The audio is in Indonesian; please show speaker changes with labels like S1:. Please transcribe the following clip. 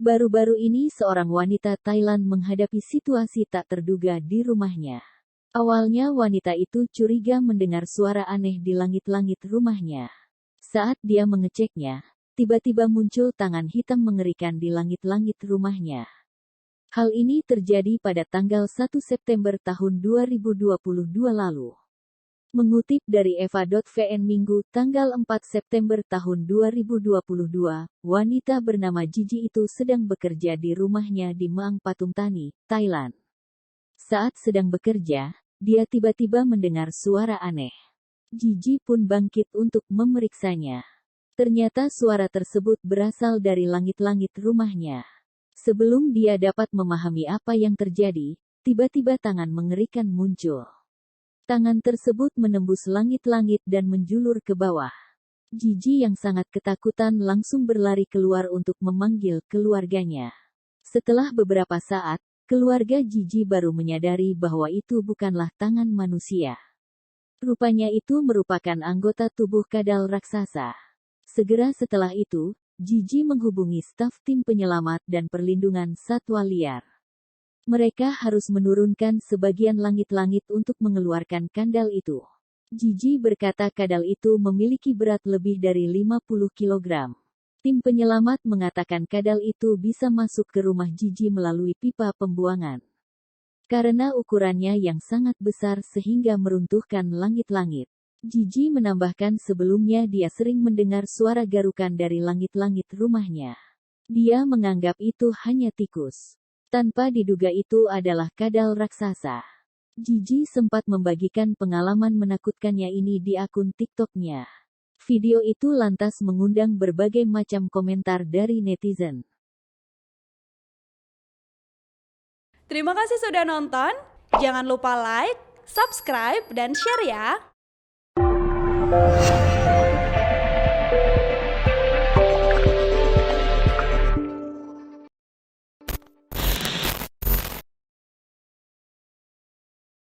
S1: Baru-baru ini seorang wanita Thailand menghadapi situasi tak terduga di rumahnya. Awalnya wanita itu curiga mendengar suara aneh di langit-langit rumahnya. Saat dia mengeceknya, tiba-tiba muncul tangan hitam mengerikan di langit-langit rumahnya. Hal ini terjadi pada tanggal 1 September tahun 2022 lalu. Mengutip dari eva.vn Minggu tanggal 4 September tahun 2022, wanita bernama Gigi itu sedang bekerja di rumahnya di Maang Patung Thani, Thailand. Saat sedang bekerja, dia tiba-tiba mendengar suara aneh. Gigi pun bangkit untuk memeriksanya. Ternyata suara tersebut berasal dari langit-langit rumahnya. Sebelum dia dapat memahami apa yang terjadi, tiba-tiba tangan mengerikan muncul. Tangan tersebut menembus langit-langit dan menjulur ke bawah. Gigi yang sangat ketakutan langsung berlari keluar untuk memanggil keluarganya. Setelah beberapa saat, keluarga Gigi baru menyadari bahwa itu bukanlah tangan manusia. Rupanya itu merupakan anggota tubuh kadal raksasa. Segera setelah itu, Gigi menghubungi staf tim penyelamat dan perlindungan satwa liar. Mereka harus menurunkan sebagian langit-langit untuk mengeluarkan kadal itu. Gigi berkata kadal itu memiliki berat lebih dari 50 kg. Tim penyelamat mengatakan kadal itu bisa masuk ke rumah Gigi melalui pipa pembuangan. Karena ukurannya yang sangat besar sehingga meruntuhkan langit-langit. Gigi menambahkan sebelumnya dia sering mendengar suara garukan dari langit-langit rumahnya. Dia menganggap itu hanya tikus. Tanpa diduga itu adalah kadal raksasa. Gigi sempat membagikan pengalaman menakutkannya ini di akun TikTok-nya. Video itu lantas mengundang berbagai macam komentar dari netizen.
S2: Terima kasih sudah nonton. Jangan lupa like, subscribe, dan share ya.